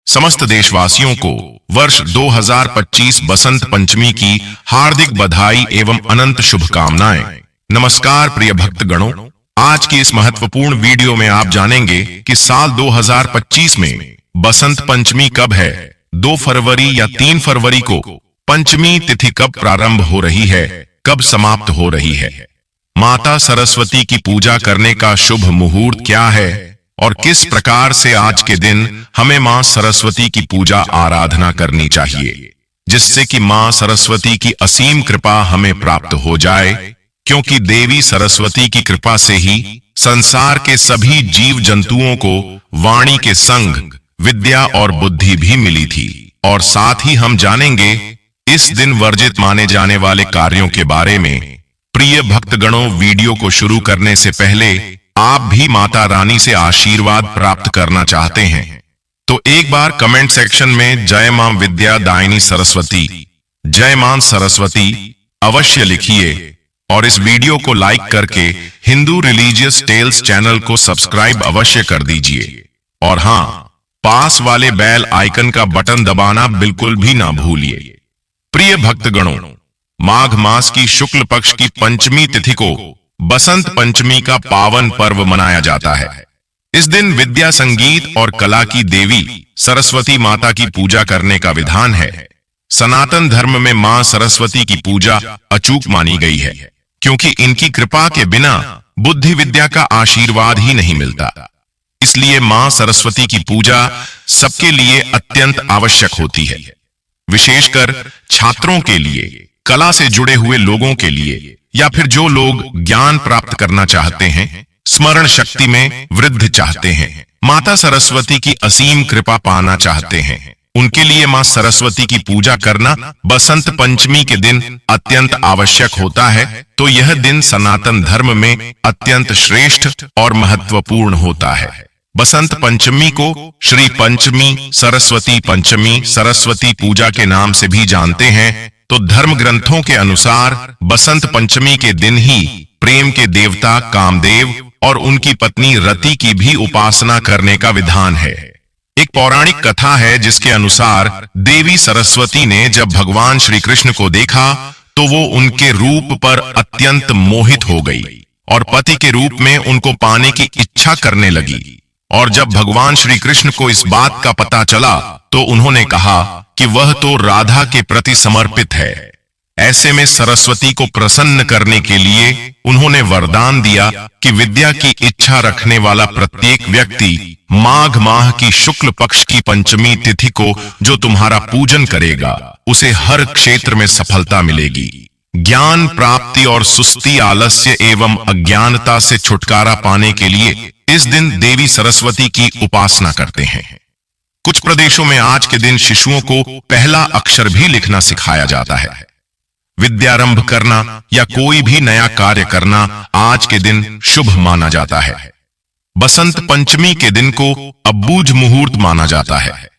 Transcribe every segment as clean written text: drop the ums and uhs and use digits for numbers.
समस्त देशवासियों को वर्ष 2025 बसंत पंचमी की हार्दिक बधाई एवं अनंत शुभकामनाएं। नमस्कार प्रिय भक्तगणों, आज की इस महत्वपूर्ण वीडियो में आप जानेंगे कि साल 2025 में बसंत पंचमी कब है, 2 फरवरी या 3 फरवरी को पंचमी तिथि कब प्रारंभ हो रही है, कब समाप्त हो रही है, माता सरस्वती की पूजा करने का शुभ मुहूर्त क्या है और किस प्रकार से आज के दिन हमें मां सरस्वती की पूजा आराधना करनी चाहिए, जिससे कि मां सरस्वती की असीम कृपा हमें प्राप्त हो जाए, क्योंकि देवी सरस्वती की कृपा से ही संसार के सभी जीव जंतुओं को वाणी के संग विद्या और बुद्धि भी मिली थी। और साथ ही हम जानेंगे इस दिन वर्जित माने जाने वाले कार्यों के बारे में। प्रिय भक्तगणों, वीडियो को शुरू करने से पहले आप भी माता रानी से आशीर्वाद प्राप्त करना चाहते हैं तो एक बार कमेंट सेक्शन में जय मां विद्या दायिनी सरस्वती, जय मां सरस्वती अवश्य लिखिए और इस वीडियो को लाइक करके हिंदू रिलीजियस टेल्स चैनल को सब्सक्राइब अवश्य कर दीजिए। और हां, पास वाले बेल आइकन का बटन दबाना बिल्कुल भी ना भूलिए। प्रिय भक्तगणों, माघ मास की शुक्ल पक्ष की पंचमी तिथि को बसंत पंचमी का पावन पर्व मनाया जाता है। इस दिन विद्या, संगीत और कला की देवी सरस्वती माता की पूजा करने का विधान है। सनातन धर्म में मां सरस्वती की पूजा अचूक मानी गई है, क्योंकि इनकी कृपा के बिना बुद्धि विद्या का आशीर्वाद ही नहीं मिलता। इसलिए मां सरस्वती की पूजा सबके लिए अत्यंत आवश्यक होती है, विशेषकर छात्रों के लिए, कला से जुड़े हुए लोगों के लिए, या फिर जो लोग ज्ञान प्राप्त करना चाहते हैं, स्मरण शक्ति में वृद्धि चाहते हैं, माता सरस्वती की असीम कृपा पाना चाहते हैं, उनके लिए मां सरस्वती की पूजा करना बसंत पंचमी के दिन अत्यंत आवश्यक होता है। तो यह दिन सनातन धर्म में अत्यंत श्रेष्ठ और महत्वपूर्ण होता है। बसंत पंचमी को श्री पंचमी, सरस्वती पंचमी, सरस्वती पूजा के नाम से भी जानते हैं। तो धर्म ग्रंथों के अनुसार बसंत पंचमी के दिन ही प्रेम के देवता कामदेव और उनकी पत्नी रति की भी उपासना करने का विधान है। एक पौराणिक कथा है जिसके अनुसार देवी सरस्वती ने जब भगवान श्री कृष्ण को देखा तो वो उनके रूप पर अत्यंत मोहित हो गई और पति के रूप में उनको पाने की इच्छा करने लगी। और जब भगवान श्री कृष्ण को इस बात का पता चला तो उन्होंने कहा कि वह तो राधा के प्रति समर्पित है। ऐसे में सरस्वती को प्रसन्न करने के लिए उन्होंने वरदान दिया कि विद्या की इच्छा रखने वाला प्रत्येक व्यक्ति माघ माह की शुक्ल पक्ष की पंचमी तिथि को जो तुम्हारा पूजन करेगा, उसे हर क्षेत्र में सफलता मिलेगी। ज्ञान प्राप्ति और सुस्ती, आलस्य एवं अज्ञानता से छुटकारा पाने के लिए इस दिन देवी सरस्वती की उपासना करते हैं। कुछ प्रदेशों में आज के दिन शिशुओं को पहला अक्षर भी लिखना सिखाया जाता है। विद्यारंभ करना या कोई भी नया कार्य करना आज के दिन शुभ माना जाता है। बसंत पंचमी के दिन को अबूझ मुहूर्त माना जाता है।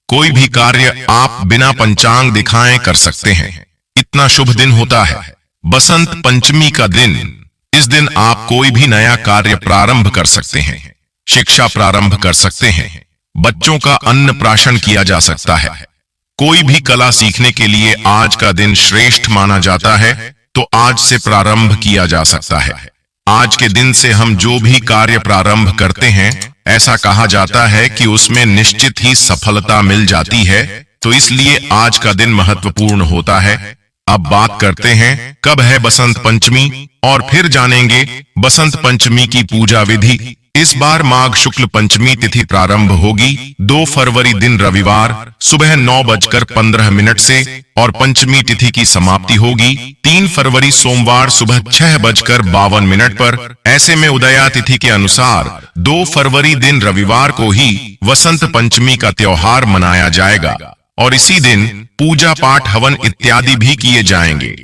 कोई भी कार्य आप बिना पंचांग दिखाए कर सकते हैं, इतना शुभ दिन होता है बसंत पंचमी का दिन। इस दिन आप कोई भी नया कार्य प्रारंभ कर सकते हैं, शिक्षा प्रारंभ कर सकते हैं, बच्चों का अन्नप्राशन किया जा सकता है। कोई भी कला सीखने के लिए आज का दिन श्रेष्ठ माना जाता है, तो आज से प्रारंभ किया जा सकता है। आज के दिन से हम जो भी कार्य प्रारंभ करते हैं, ऐसा कहा जाता है कि उसमें निश्चित ही सफलता मिल जाती है। तो इसलिए आज का दिन महत्वपूर्ण होता है। अब बात करते हैं कब है बसंत पंचमी और फिर जानेंगे बसंत पंचमी की पूजा विधि। इस बार माघ शुक्ल पंचमी तिथि प्रारंभ होगी 2 फरवरी दिन रविवार सुबह 9:15 से और पंचमी तिथि की समाप्ति होगी 3 फरवरी सोमवार सुबह 6:52 पर। ऐसे में उदया तिथि के अनुसार 2 फरवरी दिन रविवार को ही वसंत पंचमी का त्योहार मनाया जाएगा और इसी दिन पूजा पाठ, हवन इत्यादि भी किए जाएंगे।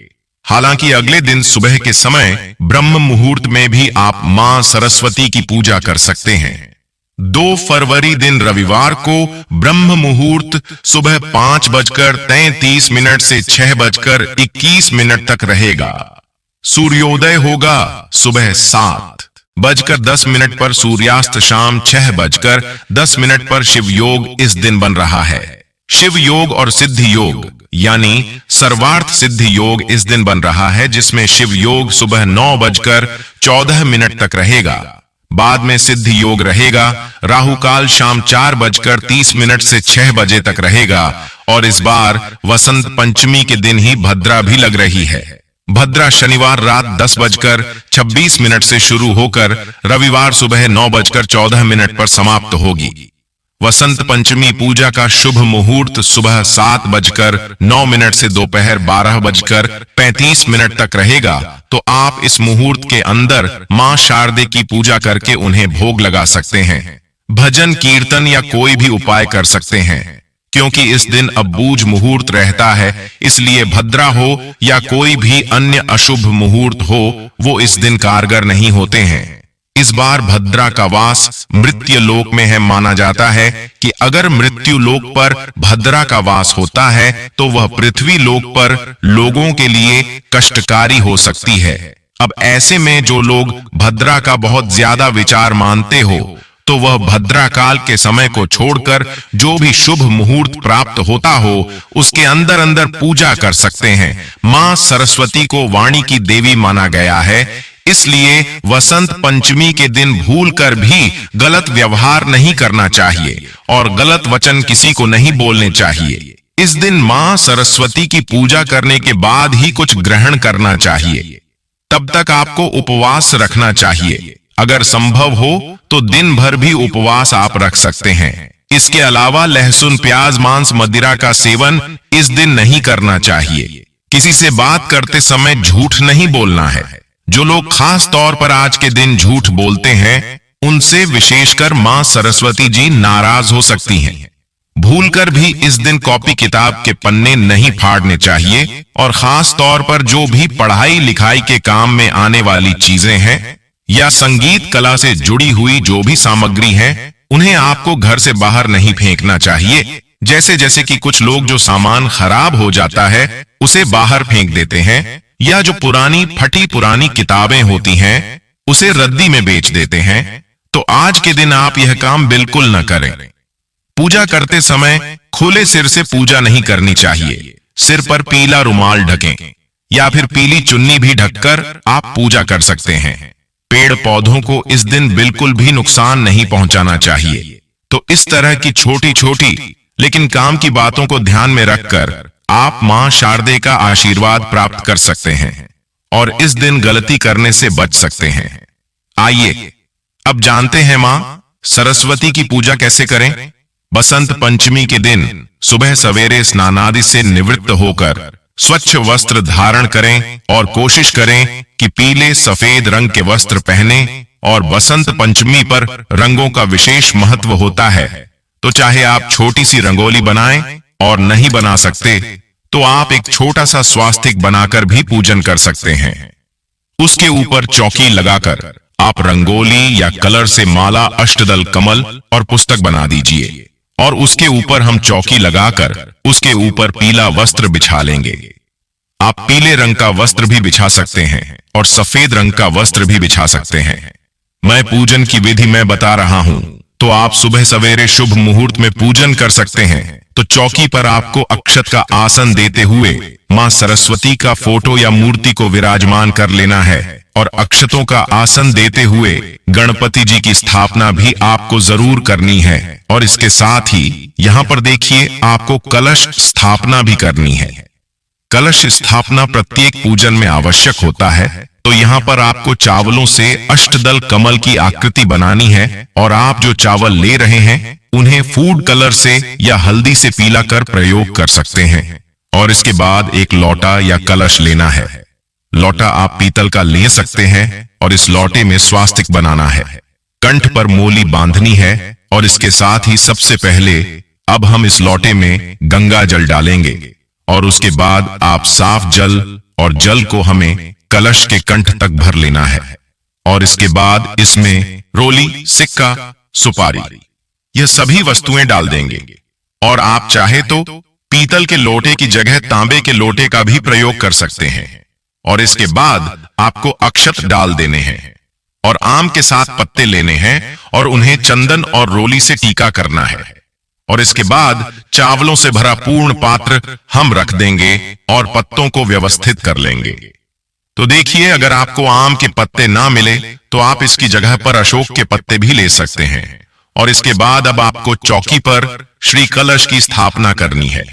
हालांकि अगले दिन सुबह के समय ब्रह्म मुहूर्त में भी आप मां सरस्वती की पूजा कर सकते हैं। 2 फरवरी दिन रविवार को ब्रह्म मुहूर्त सुबह 5:33 से 6:21 तक रहेगा। सूर्योदय होगा सुबह 7 6:10 पर सूर्यास्त शाम 6:10 पर शिव योग इस दिन बन रहा है। शिव योग और सिद्धि योग यानी सर्वार्थ सिद्धि योग इस दिन बन रहा है, जिसमें शिव योग सुबह 9:14 तक रहेगा। बाद में सिद्धि योग रहेगा। राहु काल शाम 4:30 से 6 बजे तक रहेगा। और इस बार वसंत पंचमी के दिन ही भद्रा भी लग रही है। भद्रा शनिवार रात 10:26 से शुरू होकर रविवार सुबह 9:14 पर समाप्त होगी। वसंत पंचमी पूजा का शुभ मुहूर्त सुबह 7:09 से दोपहर 12:35 तक रहेगा। तो आप इस मुहूर्त के अंदर मां शारदे की पूजा करके उन्हें भोग लगा सकते हैं। भजन कीर्तन या कोई भी उपाय कर सकते हैं। क्योंकि इस दिन अबूझ मुहूर्त रहता है, इसलिए भद्रा हो या कोई भी अन्य अशुभ मुहूर्त हो, वो इस दिन कारगर नहीं होते हैं। इस बार भद्रा का वास मृत्यु लोक में है। माना जाता है कि अगर मृत्यु लोक पर भद्रा का वास होता है तो वह पृथ्वी लोक पर लोगों के लिए कष्टकारी हो सकती है। अब ऐसे में जो लोग भद्रा का बहुत ज्यादा विचार मानते हो, तो वह भद्रा काल के समय को छोड़कर जो भी शुभ मुहूर्त प्राप्त होता हो, उसके अंदर अंदर पूजा कर सकते हैं। मां सरस्वती को वाणी की देवी माना गया है, इसलिए वसंत पंचमी के दिन भूलकर भी गलत व्यवहार नहीं करना चाहिए और गलत वचन किसी को नहीं बोलने चाहिए। इस दिन मां सरस्वती की पूजा करने के बाद ही कुछ ग्रहण करना चाहिए। तब तक आपको उपवास रखना चाहिए। अगर संभव हो तो दिन भर भी उपवास आप रख सकते हैं। इसके अलावा लहसुन, प्याज, मांस, मदिरा का सेवन इस दिन नहीं करना चाहिए। किसी से बात करते समय झूठ नहीं बोलना है। जो लोग खास तौर पर आज के दिन झूठ बोलते हैं, उनसे विशेषकर मां सरस्वती जी नाराज हो सकती हैं। भूलकर भी इस दिन कॉपी किताब के पन्ने नहीं फाड़ने चाहिए और खास तौर पर जो भी पढ़ाई लिखाई के काम में आने वाली चीजें हैं या संगीत कला से जुड़ी हुई जो भी सामग्री है, उन्हें आपको घर से बाहर नहीं फेंकना चाहिए। जैसे जैसे कि कुछ लोग जो सामान खराब हो जाता है उसे बाहर फेंक देते हैं, या जो पुरानी फटी पुरानी किताबें होती हैं उसे रद्दी में बेच देते हैं। तो आज के दिन आप यह काम बिल्कुल न करें। पूजा करते समय खुले सिर से पूजा नहीं करनी चाहिए। सिर पर पीला रुमाल ढकें या फिर पीली चुन्नी भी ढककर आप पूजा कर सकते हैं। पेड़ पौधों को इस दिन बिल्कुल भी नुकसान नहीं पहुंचाना चाहिए। तो इस तरह की छोटी छोटी लेकिन काम की बातों को ध्यान में रखकर आप मां शारदे का आशीर्वाद प्राप्त कर सकते हैं और इस दिन गलती करने से बच सकते हैं। आइए अब जानते हैं मां सरस्वती की पूजा कैसे करें। बसंत पंचमी के दिन सुबह सवेरे स्नानादि से निवृत्त होकर स्वच्छ वस्त्र धारण करें और कोशिश करें कि पीले सफेद रंग के वस्त्र पहने। और बसंत पंचमी पर रंगों का विशेष महत्व होता है, तो चाहे आप छोटी सी रंगोली बनाएं और नहीं बना सकते तो आप एक छोटा सा स्वास्तिक बनाकर भी पूजन कर सकते हैं। उसके ऊपर चौकी लगाकर आप रंगोली या कलर से माला, अष्टदल कमल और पुस्तक बना दीजिए और उसके ऊपर हम चौकी लगाकर उसके ऊपर पीला वस्त्र बिछा लेंगे। आप पीले रंग का वस्त्र भी बिछा सकते हैं और सफेद रंग का वस्त्र भी बिछा सकते हैं। मैं पूजन की विधि में बता रहा हूं, तो आप सुबह सवेरे शुभ मुहूर्त में पूजन कर सकते हैं। तो चौकी पर आपको अक्षत का आसन देते हुए मां सरस्वती का फोटो या मूर्ति को विराजमान कर लेना है और अक्षतों का आसन देते हुए गणपति जी की स्थापना भी आपको जरूर करनी है। और इसके साथ ही यहाँ पर देखिए, आपको कलश स्थापना भी करनी है। कलश स्थापना प्रत्येक पूजन में आवश्यक होता है। तो यहाँ पर आपको चावलों से अष्टदल कमल की आकृति बनानी है और आप जो चावल ले रहे हैं उन्हें फूड कलर से या हल्दी से पीला कर प्रयोग कर सकते हैं। और इसके बाद एक लोटा या कलश लेना है। लोटा आप पीतल का ले सकते हैं और इस लोटे में स्वास्तिक बनाना है। कंठ पर मोली बांधनी है और इसके साथ ही सबसे पहले अब हम इस लोटे में गंगा जल डालेंगे और उसके बाद आप साफ जल और जल को हमें कलश के कंठ तक भर लेना है। और इसके बाद इसमें रोली, सिक्का, सुपारी यह सभी वस्तुएं डाल देंगे। और आप चाहे तो पीतल के लोटे की जगह तांबे के लोटे का भी प्रयोग कर सकते हैं। और इसके बाद आपको अक्षत डाल देने हैं और आम के 7 पत्ते लेने हैं और उन्हें चंदन और रोली से टीका करना है। और इसके बाद चावलों से भरा पूर्ण पात्र हम रख देंगे और पत्तों को व्यवस्थित कर लेंगे। तो देखिए, अगर आपको आम के पत्ते ना मिले तो आप इसकी जगह पर अशोक के पत्ते भी ले सकते हैं। और इसके बाद अब आपको चौकी पर श्री कलश की स्थापना करनी है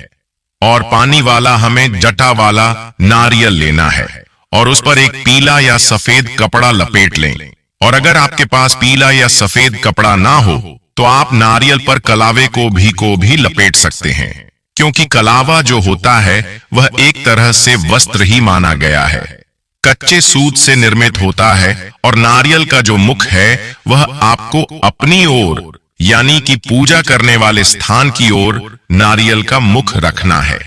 और पानी वाला हमें जटा वाला नारियल लेना है और उस पर एक पीला या सफेद कपड़ा लपेट लें। और अगर आपके पास पीला या सफेद कपड़ा ना हो तो आप नारियल पर कलावे को भी लपेट सकते हैं, क्योंकि कलावा जो होता है वह एक तरह से वस्त्र ही माना गया है। कच्चे सूत से निर्मित होता है और नारियल का जो मुख है वह आपको अपनी ओर, यानी कि पूजा करने वाले स्थान की ओर नारियल का मुख रखना है।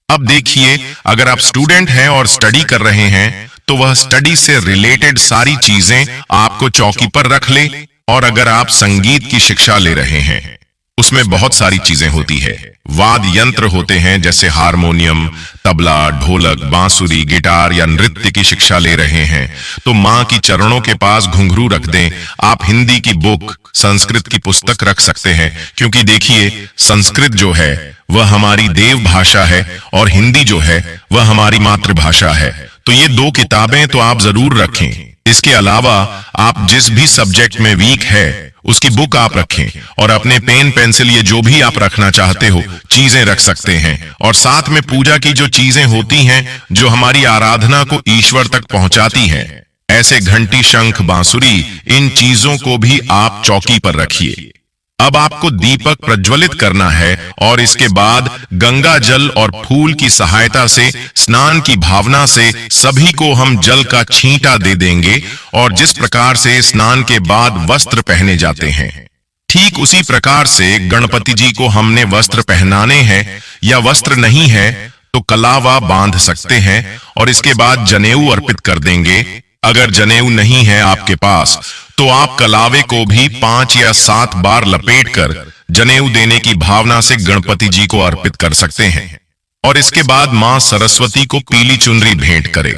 अब देखिए, अगर आप स्टूडेंट हैं और स्टडी कर रहे हैं तो वह स्टडी से रिलेटेड सारी चीजें आपको चौकी पर रख ले। और अगर आप संगीत की शिक्षा ले रहे हैं, उसमें बहुत सारी चीजें होती है। वाद यंत्र होते हैं जैसे हारमोनियम, तबला, ढोलक, बांसुरी, गिटार या नृत्य की शिक्षा ले रहे हैं तो माँ की चरणों के पास घुंघरू रख दें। आप हिंदी की बुक, संस्कृत की पुस्तक रख सकते हैं, क्योंकि देखिए, संस्कृत जो है वह हमारी देव भाषा है और हिंदी जो है वह हमारी मातृभाषा है। तो ये 2 किताबें तो आप जरूर रखें। इसके अलावा आप जिस भी सब्जेक्ट में वीक है उसकी बुक आप रखें और अपने पेन, पेंसिल, ये जो भी आप रखना चाहते हो चीजें रख सकते हैं। और साथ में पूजा की जो चीजें होती हैं जो हमारी आराधना को ईश्वर तक पहुंचाती हैं, ऐसे घंटी, शंख, बांसुरी, इन चीजों को भी आप चौकी पर रखिए। अब आपको दीपक प्रज्वलित करना है और इसके बाद गंगा जल और फूल की सहायता से स्नान की भावना से सभी को हम जल का छींटा दे देंगे। और जिस प्रकार से स्नान के बाद वस्त्र पहने जाते हैं, ठीक उसी प्रकार से गणपति जी को हमने वस्त्र पहनाने हैं। या वस्त्र नहीं है तो कलावा बांध सकते हैं और इसके बाद जनेऊ अर्पित कर देंगे। अगर जनेऊ नहीं है आपके पास तो आप कलावे को भी 5 या 7 बार लपेटकर जनेऊ देने की भावना से गणपति जी को अर्पित कर सकते हैं। और इसके बाद मां सरस्वती को पीली चुनरी भेंट करें।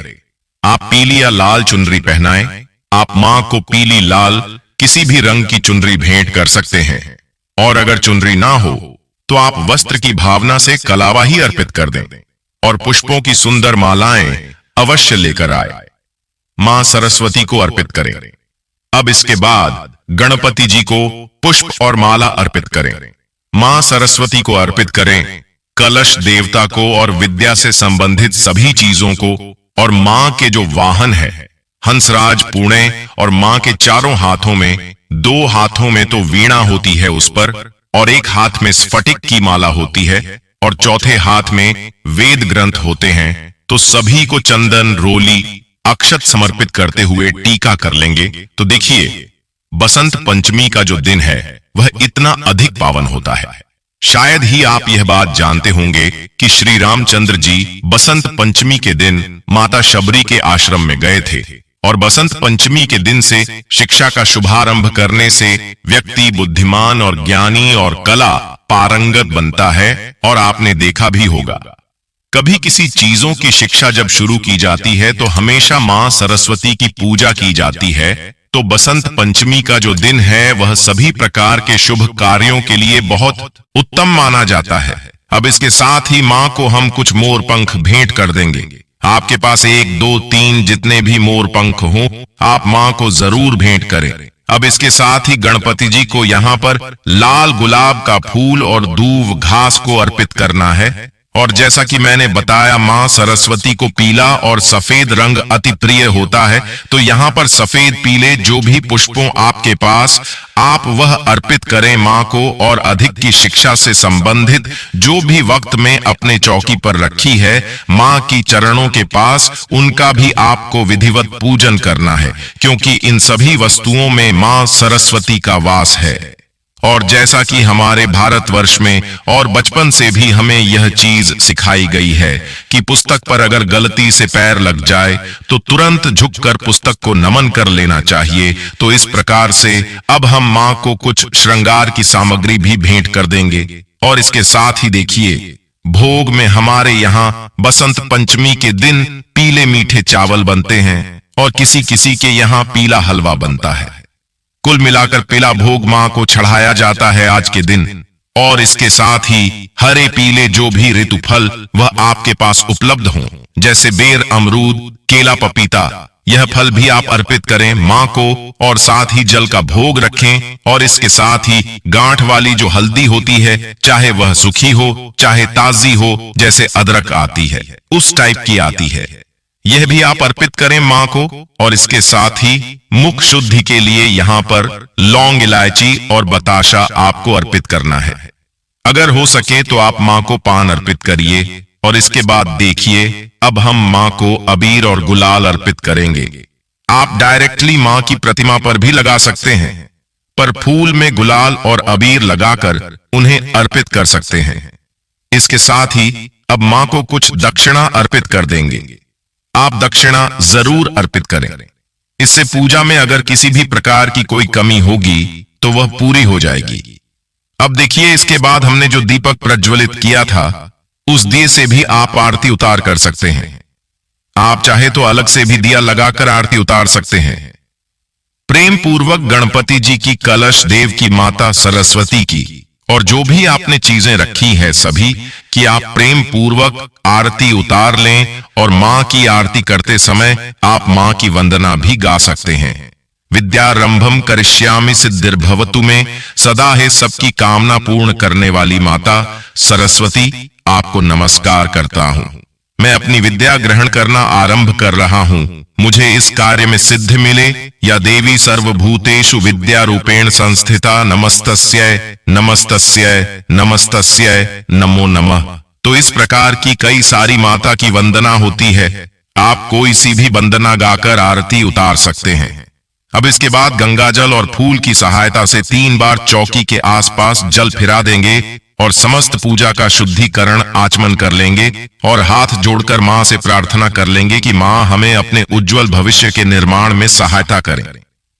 आप पीली या लाल चुनरी पहनाएं। आप मां को पीली, लाल, किसी भी रंग की चुनरी भेंट कर सकते हैं। और अगर चुनरी ना हो तो आप वस्त्र की भावना से कलावा ही अर्पित कर दें और पुष्पों की सुंदर मालाएं अवश्य लेकर आए। मां सरस्वती को अर्पित करें। अब इसके बाद गणपति जी को पुष्प और माला अर्पित करें। मां सरस्वती को अर्पित करें, कलश देवता को और विद्या से संबंधित सभी चीजों को। और मां के जो वाहन है, हंसराज, पुणे, और मां के चारों हाथों में, 2 हाथों में तो वीणा होती है उस पर, और एक हाथ में स्फटिक की माला होती है और चौथे हाथ में वेद ग्रंथ होते हैं। तो सभी को चंदन, रोली, अक्षत समर्पित करते हुए टीका कर लेंगे। तो देखिए, बसंत पंचमी का जो दिन है वह इतना अधिक पावन होता है। शायद ही आप यह बात जानते होंगे कि श्री रामचंद्र जी बसंत पंचमी के दिन माता शबरी के आश्रम में गए थे। और बसंत पंचमी के दिन से शिक्षा का शुभारंभ करने से व्यक्ति बुद्धिमान और ज्ञानी और कला पारंगत बनता है। और आपने देखा भी होगा, कभी किसी चीजों की शिक्षा जब शुरू की जाती है तो हमेशा मां सरस्वती की पूजा की जाती है। तो बसंत पंचमी का जो दिन है वह सभी प्रकार के शुभ कार्यों के लिए बहुत उत्तम माना जाता है। अब इसके साथ ही मां को हम कुछ मोर पंख भेंट कर देंगे। आपके पास 1, 2, 3 जितने भी मोर पंख हों, आप मां को जरूर भेंट करें। अब इसके साथ ही गणपति जी को यहाँ पर लाल गुलाब का फूल और दूब घास को अर्पित करना है। और जैसा कि मैंने बताया, मां सरस्वती को पीला और सफेद रंग अति प्रिय होता है। तो यहाँ पर सफेद, पीले जो भी पुष्पों आपके पास, आप वह अर्पित करें मां को। और अधिक की शिक्षा से संबंधित जो भी वक्त में अपने चौकी पर रखी है मां की चरणों के पास, उनका भी आपको विधिवत पूजन करना है, क्योंकि इन सभी वस्तुओं में मां सरस्वती का वास है। और जैसा कि हमारे भारतवर्ष में और बचपन से भी हमें यह चीज सिखाई गई है कि पुस्तक पर अगर गलती से पैर लग जाए तो तुरंत झुककर पुस्तक को नमन कर लेना चाहिए। तो इस प्रकार से अब हम मां को कुछ श्रृंगार की सामग्री भी भेंट कर देंगे। और इसके साथ ही देखिए, भोग में हमारे यहाँ बसंत पंचमी के दिन पीले मीठे चावल बनते हैं और किसी किसी के यहाँ पीला हलवा बनता है। कुल मिलाकर पीला भोग मां को चढ़ाया जाता है आज के दिन। और इसके साथ ही हरे पीले जो भी ऋतु फल वह आपके पास उपलब्ध हों, जैसे बेर, अमरूद, केला, पपीता, यह फल भी आप अर्पित करें मां को। और साथ ही जल का भोग रखें। और इसके साथ ही गांठ वाली जो हल्दी होती है, चाहे वह सूखी हो चाहे ताजी हो, जैसे अदरक आती है उस टाइप की आती है, यह भी आप अर्पित करें मां को। और इसके साथ ही मुख शुद्धि के लिए यहाँ पर लौंग, इलायची और बताशा आपको अर्पित करना है। अगर हो सके तो आप मां को पान अर्पित करिए। और इसके बाद देखिए, अब हम मां को अबीर और गुलाल अर्पित करेंगे। आप डायरेक्टली मां की प्रतिमा पर भी लगा सकते हैं, पर फूल में गुलाल और अबीर लगाकर उन्हें अर्पित कर सकते हैं। इसके साथ ही अब मां को कुछ दक्षिणा अर्पित कर देंगे। आप दक्षिणा जरूर अर्पित करें। इससे पूजा में अगर किसी भी प्रकार की कोई कमी होगी तो वह पूरी हो जाएगी। अब देखिए, इसके बाद हमने जो दीपक प्रज्वलित किया था उस दिए से भी आप आरती उतार कर सकते हैं। आप चाहे तो अलग से भी दिया लगाकर आरती उतार सकते हैं। प्रेम पूर्वक गणपति जी की, कलश देव की, माता सरस्वती की और जो भी आपने चीजें रखी है सभी की आप प्रेम पूर्वक आरती उतार लें। और मां की आरती करते समय आप मां की वंदना भी गा सकते हैं। विद्यारंभम करिष्यामि सिद्धिर्भवतु में सदा है सबकी कामना पूर्ण करने वाली माता सरस्वती, आपको नमस्कार करता हूं। मैं अपनी विद्या ग्रहण करना आरंभ कर रहा हूं। मुझे इस कार्य में सिद्ध मिले। या देवी सर्वभूतेषु विद्या रूपेण संस्थिता, नमस्तस्यै नमस्तस्यै नमस्तस्यै नमो नमः। तो इस प्रकार की कई सारी माता की वंदना होती है। आप कोई सी भी वंदना गाकर आरती उतार सकते हैं। अब इसके बाद गंगाजल और फूल की सहायता से 3 बार चौकी के आसपास जल फिरा देंगे और समस्त पूजा का शुद्धिकरण आचमन कर लेंगे। और हाथ जोड़कर मां से प्रार्थना कर लेंगे कि मां हमें अपने उज्जवल भविष्य के निर्माण में सहायता करें,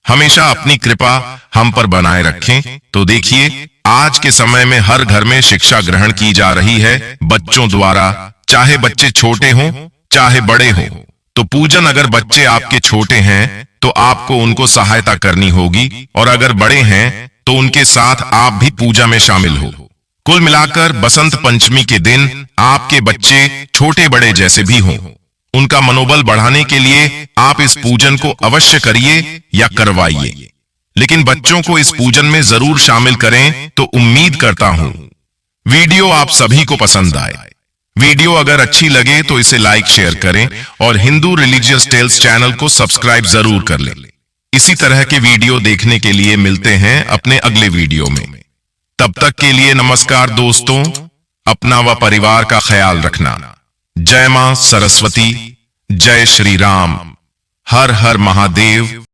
हमेशा अपनी कृपा हम पर बनाए रखें। तो देखिए, आज के समय में हर घर में शिक्षा ग्रहण की जा रही है बच्चों द्वारा, चाहे बच्चे छोटे हों चाहे बड़े हों। तो पूजन, अगर बच्चे आपके छोटे हैं तो आपको उनको सहायता करनी होगी, और अगर बड़े हैं तो उनके साथ आप भी पूजा में शामिल हो। कुल मिलाकर बसंत पंचमी के दिन आपके बच्चे छोटे बड़े जैसे भी हों, उनका मनोबल बढ़ाने के लिए आप इस पूजन को अवश्य करिए या करवाइए। लेकिन बच्चों को इस पूजन में जरूर शामिल करें। तो उम्मीद करता हूं वीडियो आप सभी को पसंद आए। वीडियो अगर अच्छी लगे तो इसे लाइक, शेयर करें और हिंदू रिलीजियस टेल्स चैनल को सब्सक्राइब जरूर कर लें। इसी तरह के वीडियो देखने के लिए मिलते हैं अपने अगले वीडियो में। तब तक के लिए नमस्कार दोस्तों, अपना व परिवार का ख्याल रखना। जय मां सरस्वती, जय श्री राम, हर हर महादेव।